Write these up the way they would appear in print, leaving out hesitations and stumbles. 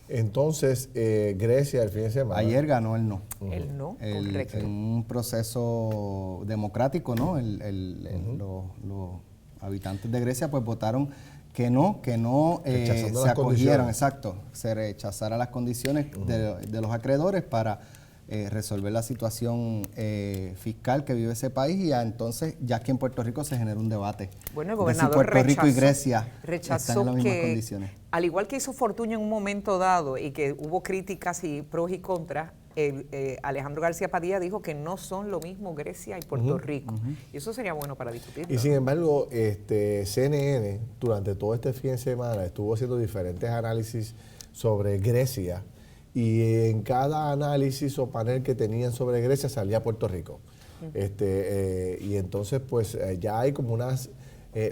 Entonces, Grecia el fin de semana. Ayer ganó el no. El no, correcto. En un proceso democrático, ¿no? Los habitantes de Grecia pues votaron que no se acogieron, exacto, se rechazaran las condiciones de los acreedores para resolver la situación fiscal que vive ese país, y entonces ya aquí en Puerto Rico se genera un debate. Bueno, el gobernador de si Puerto Rico y Grecia están en las mismas que, condiciones. al igual que hizo Fortuño en un momento dado y que hubo críticas y pros y contras, Alejandro García Padilla dijo que no son lo mismo Grecia y Puerto Rico. Y eso sería bueno para discutirlo. Y sin embargo, CNN durante todo este fin de semana estuvo haciendo diferentes análisis sobre Grecia, y en cada análisis o panel que tenían sobre Grecia salía Puerto Rico. Y entonces pues ya hay como unas...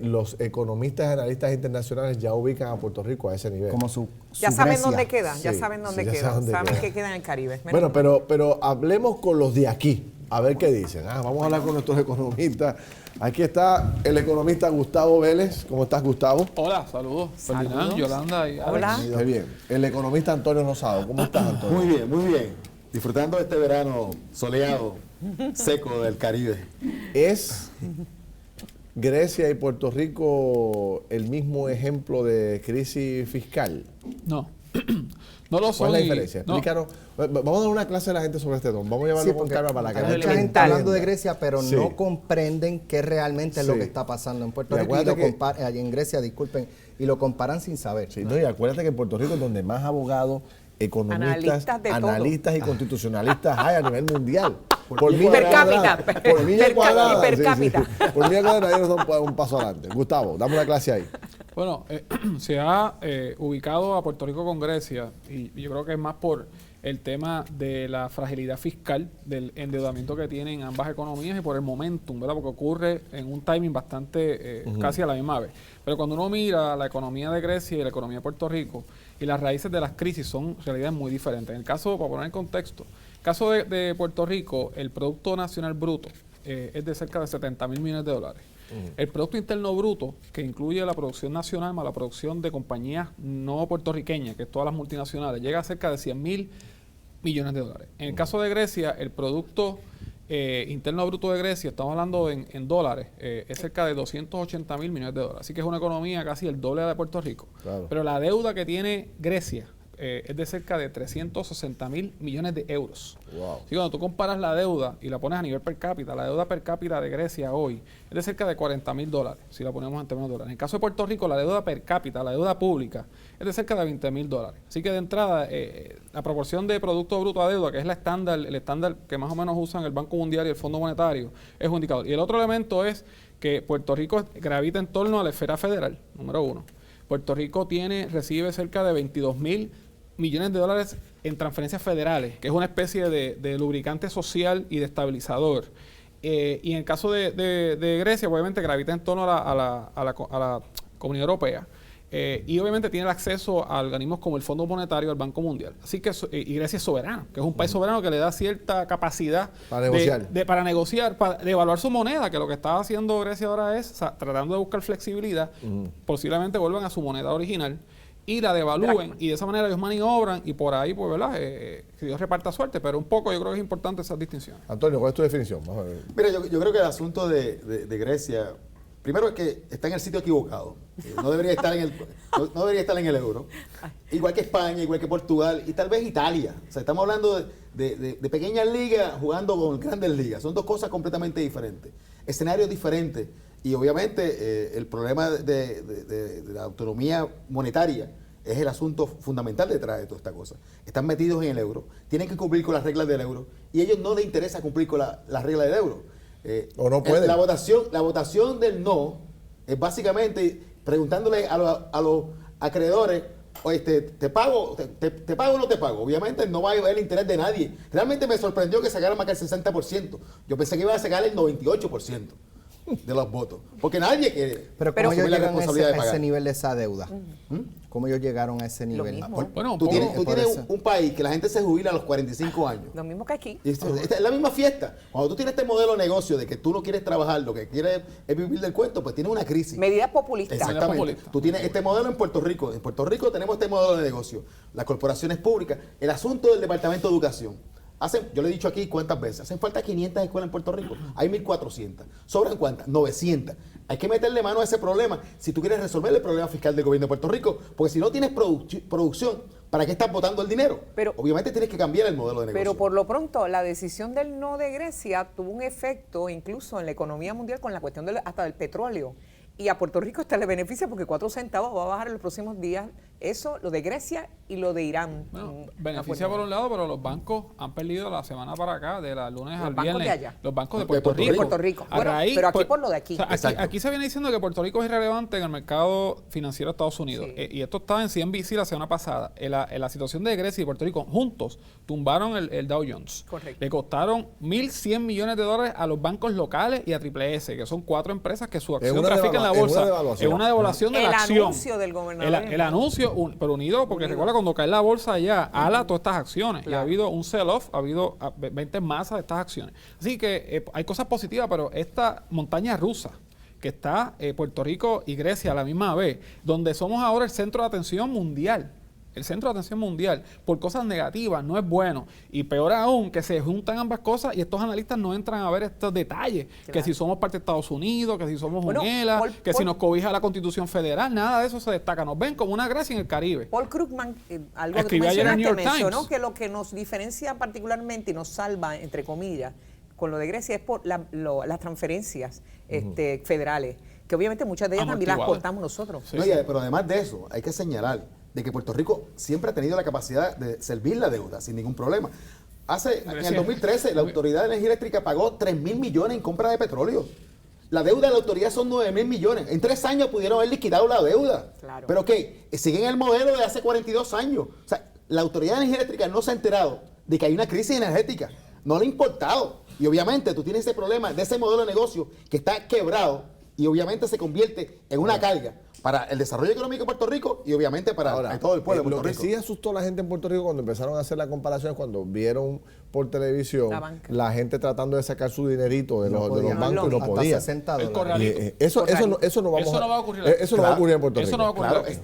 los economistas y analistas internacionales ya ubican a Puerto Rico a ese nivel. Como su ya saben Grecia. dónde quedan, Sí, ya saben dónde sí, ya quedan, saben que quedan en el Caribe. Bueno, pero hablemos con los de aquí, a ver qué dicen. Vamos a hablar con nuestros economistas. Aquí está el economista Gustavo Vélez. ¿Cómo estás, Gustavo? Hola, saludos. Ferdinand, Yolanda y Alex. Hola. Muy bien. El economista Antonio Rosado. ¿Cómo estás, Antonio? Muy bien, muy bien. Disfrutando de este verano soleado, seco del Caribe. ¿Es Grecia y Puerto Rico el mismo ejemplo de crisis fiscal? No. No lo son. ¿Cuál es la diferencia? Explícanos. Vamos a dar una clase a la gente sobre este tema. Vamos a llevarlo con calma para que hay la mucha gente gente hablando de entienda. Grecia, pero Sí. no comprenden qué realmente es lo Sí. que está pasando en Puerto Y Rico, y acuérdate allí en Grecia, disculpen, y lo comparan sin saber. Sí, no, y acuérdate que en Puerto Rico es donde más abogados, economistas, Analistas de analistas y constitucionalistas hay a nivel mundial. Por milla per cuadrada. cápita. Por milla cuadrada. Per sí, cápita. sí. Por milla cuadrada ellos son un paso adelante. Gustavo, dame una clase ahí. Bueno, se ha ubicado a Puerto Rico con Grecia, y yo creo que es más por el tema de la fragilidad fiscal, del endeudamiento que tienen ambas economías y por el momentum, ¿verdad? Porque ocurre en un timing bastante casi a la misma vez. Pero cuando uno mira la economía de Grecia y la economía de Puerto Rico, y las raíces de las crisis son realidades muy diferentes. En el caso, para poner en contexto, el caso de Puerto Rico, el Producto Nacional Bruto es de cerca de 70,000 millones de dólares. El Producto Interno Bruto, que incluye la producción nacional más la producción de compañías no puertorriqueñas, que es todas las multinacionales, llega a cerca de 100,000 millones de dólares. En el caso de Grecia, el Producto Interno Bruto de Grecia, estamos hablando en dólares, es cerca de 280,000 millones de dólares. Así que es una economía casi el doble de Puerto Rico. Claro. Pero la deuda que tiene Grecia es de cerca de 360,000 millones de euros. Wow. Así que cuando tú comparas la deuda y la pones a nivel per cápita, la deuda per cápita de Grecia hoy es de cerca de 40,000 dólares, si la ponemos en términos de dólares. En el caso de Puerto Rico, la deuda per cápita, la deuda pública, es de cerca de 20,000 dólares. Así que de entrada, la proporción de Producto Bruto a deuda, que es el estándar que más o menos usan el Banco Mundial y el Fondo Monetario, es un indicador. Y el otro elemento es que Puerto Rico gravita en torno a la esfera federal, número uno. Puerto Rico recibe cerca de 22,000 millones de dólares en transferencias federales, que es una especie de lubricante social y de estabilizador. Y en el caso de Grecia, obviamente gravita en torno a la Comunidad Europea. Y obviamente tiene el acceso a organismos como el Fondo Monetario, el Banco Mundial. Así que y Grecia es soberano, que es un país soberano que le da cierta capacidad Para negociar. para negociar, para devaluar su moneda, que lo que está haciendo Grecia ahora es tratando de buscar flexibilidad. Posiblemente vuelvan a su moneda original y la devalúen, y de esa manera ellos maniobran, y por ahí, pues, ¿verdad? Que Dios reparta suerte, pero un poco yo creo que es importante esas distinciones. Antonio, ¿cuál es tu definición? Vamos a ver. Mira, yo creo que el asunto de Grecia, primero es que está en el sitio equivocado. No debería estar no debería estar en el euro. Igual que España, igual que Portugal y tal vez Italia. O sea, estamos hablando de pequeñas ligas jugando con grandes ligas. Son dos cosas completamente diferentes. Escenarios diferentes. Y obviamente el problema de la autonomía monetaria es el asunto fundamental detrás de toda esta cosa. Están metidos en el euro, tienen que cumplir con las reglas del euro, y a ellos no les interesa cumplir con las reglas del euro. O no pueden. La votación del no es básicamente preguntándole a los acreedores, oye, ¿te pago o no te pago? Obviamente no va a haber el interés de nadie. Realmente me sorprendió que sacaran más que el 60%. Yo pensé que iban a sacar el 98%. de los votos. Porque nadie quiere Pero ¿cómo ellos asumir la llegan responsabilidad de a pagar. ese nivel de esa deuda? ¿Cómo ellos llegaron a ese nivel? mismo. Bueno, un Tú poco. tienes un país que la gente se jubila a los 45 años. Lo mismo que aquí. Y esta es la misma fiesta. Cuando tú tienes este modelo de negocio de que tú no quieres trabajar, lo que quieres es vivir del cuento, pues tienes una crisis. Medidas populistas. Exactamente. populista. Tú tienes este modelo en Puerto Rico. En Puerto Rico tenemos este modelo de negocio. Las corporaciones públicas. El asunto del Departamento de Educación. Yo le he dicho aquí cuántas veces. Hacen falta 500 escuelas en Puerto Rico. Hay 1.400. ¿Sobran cuántas? 900. Hay que meterle mano a ese problema si tú quieres resolver el problema fiscal del gobierno de Puerto Rico. Porque si no tienes producción, ¿para qué estás botando el dinero? Pero, obviamente tienes que cambiar el modelo de negocio. Pero por lo pronto, la decisión del no de Grecia tuvo un efecto incluso en la economía mundial con la cuestión hasta del petróleo. Y a Puerto Rico hasta le beneficia porque 4 centavos va a bajar en los próximos días. Eso, lo de Grecia y lo de Irán. Bueno, beneficia por un lado, pero los bancos han perdido la semana para acá, de la lunes al bancos viernes. de allá. Los bancos de De Puerto Puerto Rico. De Puerto Rico. A Bueno, raíz, pero aquí pues, por lo de aquí. O sea, Exacto. aquí se viene diciendo que Puerto Rico es irrelevante en el mercado financiero de Estados Unidos. Sí. Y esto estaba en CNBC la semana pasada. En la situación de Grecia y Puerto Rico juntos tumbaron el Dow Jones. Correcto. Le costaron $1.100 millones a los bancos locales y a Triple S, que son 4 empresas que su acción una trafica en la bolsa. devaluación. Es una devaluación de la El acción. anuncio del gobernador. El anuncio, pero unido, porque recuerda cuando cae la bolsa allá, ala todas estas acciones. Y ha Claro. habido un sell-off, ha habido venta en masa de estas acciones. Así que hay cosas positivas, pero esta montaña rusa que está Puerto Rico y Grecia a la misma vez, donde somos ahora el centro de atención mundial. El centro de atención mundial por cosas negativas no es bueno. Y peor aún, que se juntan ambas cosas y estos analistas no entran a ver estos detalles. Que Claro. si somos parte de Estados Unidos, que si somos Bueno, UNELA, que si Paul- nos cobija la Constitución Federal, nada de eso se destaca. Nos ven como una Grecia en el Caribe. Paul Krugman, algo que tú Escribió ayer en el New York mencionó Times. que lo que nos diferencia particularmente y nos salva, entre comillas, con lo de Grecia es por las transferencias federales, que obviamente muchas de ellas también las Amortiguadas. cortamos nosotros. Sí, No, sí. pero además de eso, hay que señalar de que Puerto Rico siempre ha tenido la capacidad de servir la deuda sin ningún problema. En el 2013, la Autoridad de Energía Eléctrica pagó 3.000 millones en compra de petróleo. La deuda de la autoridad son 9.000 millones. En 3 años pudieron haber liquidado la deuda. Claro. Pero ¿qué? Siguen el modelo de hace 42 años. O sea, la Autoridad de Energía Eléctrica no se ha enterado de que hay una crisis energética. No le ha importado. Y obviamente tú tienes ese problema de ese modelo de negocio que está quebrado y obviamente se convierte en una carga para el desarrollo económico de Puerto Rico y obviamente para todo el pueblo de lo Puerto que Rico. sí asustó a la gente en Puerto Rico cuando empezaron a hacer las comparaciones, cuando vieron por televisión La banca. la gente tratando de sacar su dinerito de, No los podía. bancos y no Hasta podía. 60 El dólares. corralito. Eso no vamos Eso no va a ocurrir. Eso no va a ocurrir en Puerto Rico. Eso no va a ocurrir. Claro. aquí.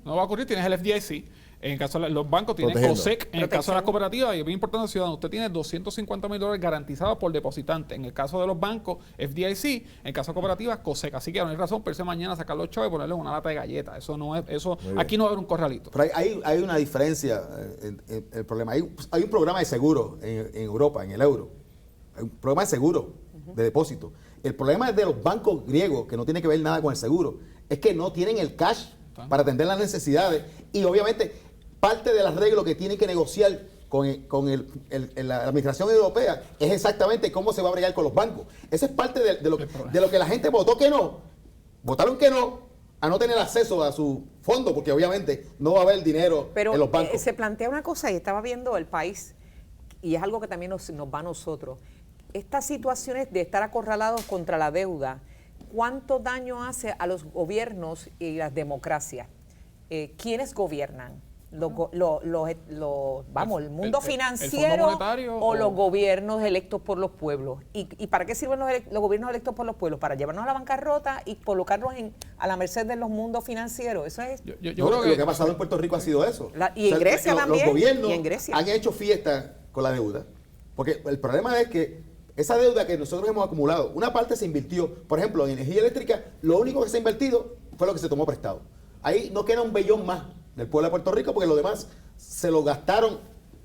No va a ocurrir. Tienes el FDIC. En el caso de los bancos, tienes Protegiendo. COSEC. En el caso de las Protección. cooperativas, y es bien importante, ciudadano, usted tiene $250,000 garantizados por depositante. En el caso de los bancos, FDIC. En el caso de cooperativas, COSEC. Así que no hay razón para irse mañana a sacar los chavos y ponerle una lata de galletas. Eso no es. Eso, bien. aquí no va a haber un corralito. Pero hay una diferencia en el problema. Hay un programa de seguro en Europa, en el euro. Hay un programa de seguro, de depósito. El problema es de los bancos griegos, que no tiene que ver nada con el seguro, es que no tienen el cash para atender las necesidades. Y obviamente, parte del arreglo que tienen que negociar con la Administración Europea es exactamente cómo se va a bregar con los bancos. Esa es parte de lo que la gente votó que no. Votaron que no a no tener acceso a su fondo, porque obviamente no va a haber dinero Pero en los bancos. se plantea una cosa, y estaba viendo el país, y es algo que también nos va a nosotros. Estas situaciones de estar acorralados contra la deuda, ¿cuánto daño hace a los gobiernos y las democracias? ¿Quiénes gobiernan? El mundo el financiero Fondo Monetario o los o- gobiernos electos por los pueblos. ¿Y para qué sirven los gobiernos electos por los pueblos? Para llevarnos a la bancarrota y colocarnos a la merced de los mundos financieros. Eso es. Yo No, creo lo que ha pasado en Puerto Rico ha sido eso. Y en Grecia también, Los gobiernos y en Grecia. han hecho fiestas con la deuda. Porque el problema es que esa deuda que nosotros hemos acumulado, una parte se invirtió, por ejemplo, en energía eléctrica, lo único que se ha invertido fue lo que se tomó prestado. Ahí no queda un bellón más del pueblo de Puerto Rico porque lo demás se lo gastaron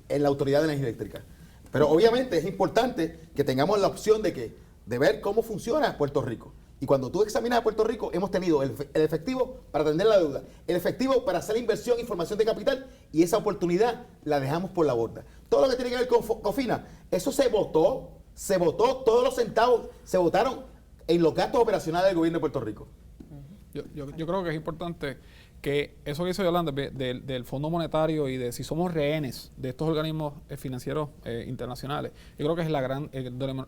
en la Autoridad de Energía Eléctrica. Pero obviamente es importante que tengamos la opción de ver cómo funciona Puerto Rico. Y cuando tú examinas a Puerto Rico, hemos tenido el efectivo para atender la deuda, el efectivo para hacer inversión y formación de capital, y esa oportunidad la dejamos por la borda. Todo lo que tiene que ver con COFINA, eso se votó, todos los centavos se votaron en los gastos operacionales del gobierno de Puerto Rico. Yo creo que es importante que eso que hizo Yolanda del Fondo Monetario y de si somos rehenes de estos organismos financieros internacionales, yo creo que es el gran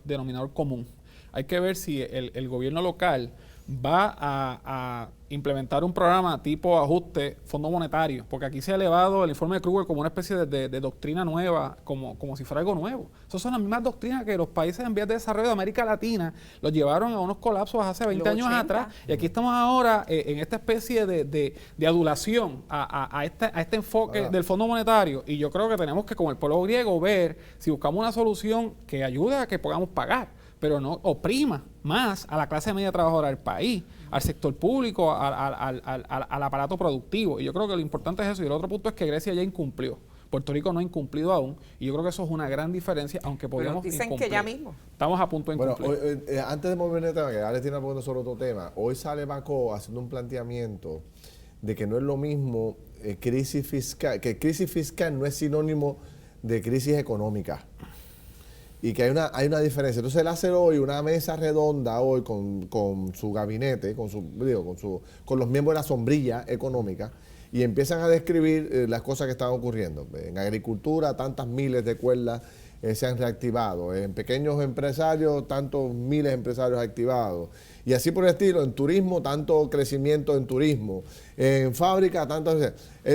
denominador común. hay que ver si el gobierno local va a implementar un programa tipo ajuste Fondo Monetario, porque aquí se ha elevado el informe de Kruger como una especie de doctrina nueva, como si fuera algo nuevo. Esas son las mismas doctrinas que los países en vías de desarrollo de América Latina los llevaron a unos colapsos hace 20 años atrás, y aquí estamos ahora en esta especie de adulación a este enfoque del Fondo Monetario, y yo creo que tenemos que, como el pueblo griego, ver si buscamos una solución que ayude a que podamos pagar, pero no oprima más a la clase media trabajadora del país, al sector público, al aparato productivo. Y yo creo que lo importante es eso. Y el otro punto es que Grecia ya incumplió. Puerto Rico no ha incumplido aún. Y yo creo que eso es una gran diferencia, aunque podríamos dicen incumplir. que ya mismo. Estamos a punto de incumplir. Bueno, antes de mover el tema, que Alex tiene una pregunta sobre otro tema, hoy sale Bacó haciendo un planteamiento de que no es lo mismo crisis fiscal, que crisis fiscal no es sinónimo de crisis económica. Y que hay una diferencia. Entonces él hace hoy una mesa redonda hoy con su gabinete, con los miembros de la sombrilla económica, y empiezan a describir las cosas que están ocurriendo. En agricultura, tantas miles de cuerdas se han reactivado. En pequeños empresarios, tantos miles de empresarios activados. Y así por el estilo. En turismo, tanto crecimiento en turismo. En fábrica, tanto...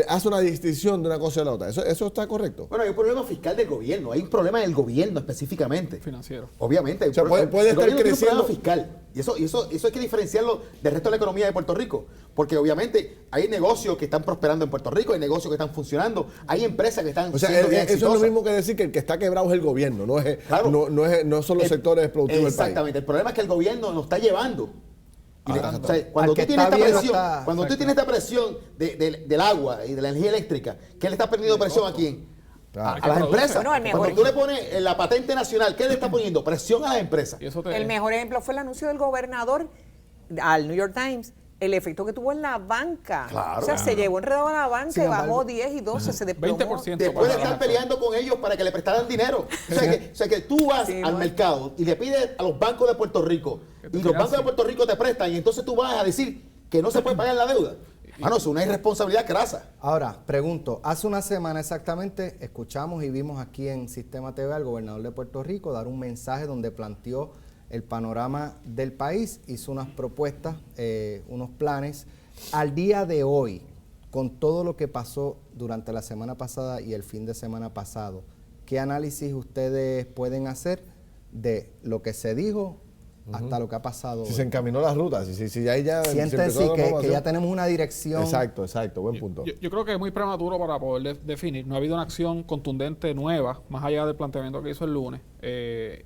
hace una distinción de una cosa y la otra. ¿Eso está correcto? Bueno, hay un problema fiscal del gobierno. Hay un problema del gobierno específicamente. Financiero. Obviamente. O sea, puede estar creciendo... Tiene un problema fiscal. Y eso hay que diferenciarlo del resto de la economía de Puerto Rico. Porque obviamente hay negocios que están prosperando en Puerto Rico, hay negocios que están funcionando, hay empresas que están siendo bien exitosas. Eso es lo mismo que decir que el que está quebrado es el gobierno, no son los sectores productivos del país. Exactamente. El problema es que el gobierno nos está llevando. Cuando tú tienes esta presión del agua y de la energía eléctrica, ¿qué le está poniendo presión a quién? A las empresas. Cuando tú le pones la patente nacional, ¿qué le está poniendo? Presión a las empresas. El mejor ejemplo fue el anuncio del gobernador al New York Times, el efecto que tuvo en la banca. Claro, se llevó enredado a la banca y bajó 10 y 12, se desplomó. 20%. Después de estar peleando con ellos para que le prestaran dinero. O sea que tú vas al mercado y le pides a los bancos de Puerto Rico, y los bancos de Puerto Rico te prestan, y entonces tú vas a decir que no se puede pagar la deuda. Mano, es una irresponsabilidad crasa. Ahora, pregunto, hace una semana exactamente escuchamos y vimos aquí en Sistema TV al gobernador de Puerto Rico dar un mensaje donde planteó el panorama del país, hizo unas propuestas, unos planes. Al día de hoy, con todo lo que pasó durante la semana pasada y el fin de semana pasado, ¿qué análisis ustedes pueden hacer de lo que se dijo hasta lo que ha pasado? Si se encaminó la ruta, si ahí ya... Sienten que ya tenemos una dirección. Exacto, buen punto. Yo creo que es muy prematuro para poder definir. No ha habido una acción contundente nueva, más allá del planteamiento que hizo el lunes.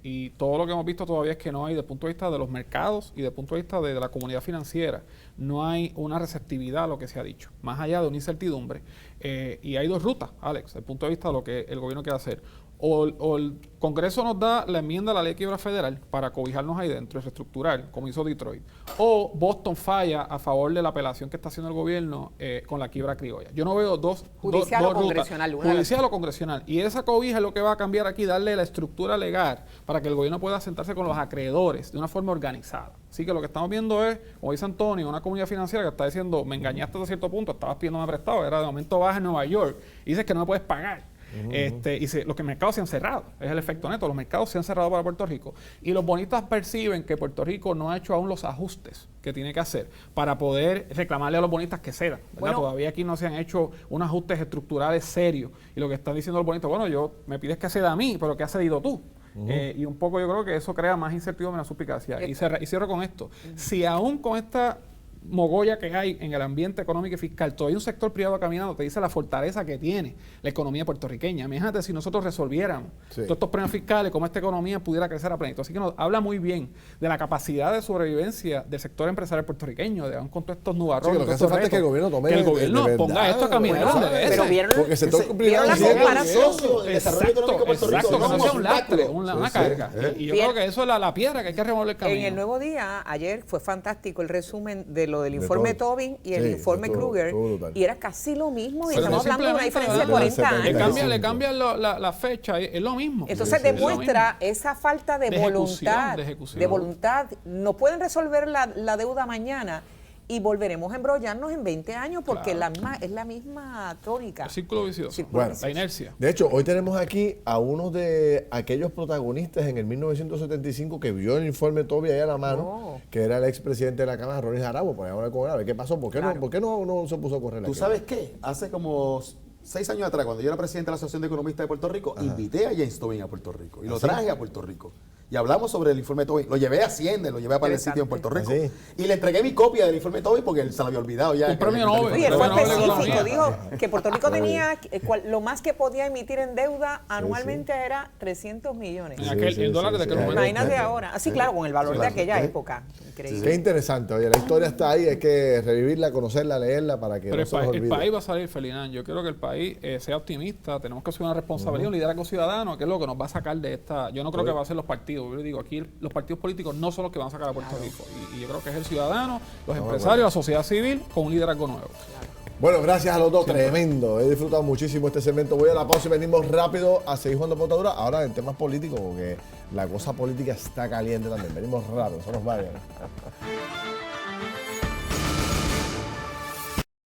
Y todo lo que hemos visto todavía es que no hay, desde el punto de vista de los mercados y desde el punto de vista de la comunidad financiera, no hay una receptividad a lo que se ha dicho, más allá de una incertidumbre. Y hay dos rutas, Alex, desde el punto de vista de lo que el gobierno quiere hacer. O el Congreso nos da la enmienda a la ley de quiebra federal para cobijarnos ahí dentro y reestructurar, como hizo Detroit. O Boston falla a favor de la apelación que está haciendo el gobierno con la quiebra criolla. Yo no veo dos judicial o congresional. Judicial o congresional. Y esa cobija es lo que va a cambiar aquí, darle la estructura legal para que el gobierno pueda sentarse con los acreedores de una forma organizada. Así que lo que estamos viendo es, como dice Antonio, una comunidad financiera que está diciendo, me engañaste hasta cierto punto, estabas pidiéndome prestado, era de momento baja en Nueva York, y dices que no me puedes pagar. Los mercados se han cerrado, es el efecto neto, los mercados se han cerrado para Puerto Rico y los bonistas perciben que Puerto Rico no ha hecho aún los ajustes que tiene que hacer para poder reclamarle a los bonistas que cedan. Bueno, todavía aquí no se han hecho unos ajustes estructurales serios y lo que están diciendo los bonistas, bueno, me pides que ceda a mí, pero ¿qué has cedido tú? Y un poco yo creo que eso crea más incertidumbre en la suspicacia. Y cierro con esto. Si aún con esta mogolla que hay en el ambiente económico y fiscal, todavía un sector privado caminando, te dice la fortaleza que tiene la economía puertorriqueña. Imagínate si nosotros resolviéramos todos estos problemas fiscales, cómo esta economía pudiera crecer a plenitud. Así que nos habla muy bien de la capacidad de sobrevivencia del sector empresarial puertorriqueño, de aún con todos estos nubarrones. Lo que hace falta es que el gobierno tome que el gobierno ponga esto a caminar donde debe. Pero vieron porque el sector privado la comparación. El desarrollo económico de Puerto Rico Exacto, que no sea un lastre, obstáculo. una carga. Y yo creo que eso es la piedra que hay que remover el camino. En el Nuevo Día, ayer fue fantástico el resumen de lo del informe Tobin y el informe Kruger, y era casi lo mismo, y estamos hablando de una diferencia de 40 años. Le cambian la fecha, es lo mismo. Entonces demuestra esa falta de voluntad. De ejecución. De voluntad. No pueden resolver la deuda mañana y volveremos a embrollarnos en 20 años porque es la misma tónica. El círculo vicioso. Bueno, la inercia. De hecho, hoy tenemos aquí a uno de aquellos protagonistas en el 1975 que vio el informe Tobey ahí a la mano, que era el expresidente de la Cámara, Ronnie Jarabo. Pues ahora con él, ¿qué pasó? ¿Por qué no se puso a correr? ¿Tú sabes qué? Hace como 6 años atrás, cuando yo era presidente de la Asociación de Economistas de Puerto Rico, invité a James Tobin a Puerto Rico y lo traje a Puerto Rico. Y hablamos sobre el informe Tobin. Lo llevé a Hacienda, lo llevé a para el sitio en Puerto Rico. Y le entregué mi copia del informe Tobin porque él se lo había olvidado ya. Un premio Nobel. Y él fue específico, dijo que Puerto Rico tenía, lo más que podía emitir en deuda anualmente era 300 millones. En dólares de aquel momento. Imagínate ahora. Así, claro, con el valor de aquella época. Increíble. Qué interesante. Oye, la historia está ahí, hay que revivirla, conocerla, leerla para que Pero no se nos olvide. el país va a salir, Ferdinand. Yo quiero que el país sea optimista. Tenemos que asumir una responsabilidad, un liderazgo ciudadano, que es lo que nos va a sacar de esta. Yo no creo que va a ser los partidos. Yo le digo, aquí los partidos políticos no son los que van a sacar a Puerto Rico. Y yo creo que es el ciudadano, los empresarios, la sociedad civil, con un liderazgo nuevo. Bueno, gracias a los dos, tremendo. He disfrutado muchísimo este segmento. Voy a la pausa y venimos rápido a seguir jugando Potadura. Ahora en temas políticos, porque la cosa política está caliente también. Venimos rápido, no se nos vayan.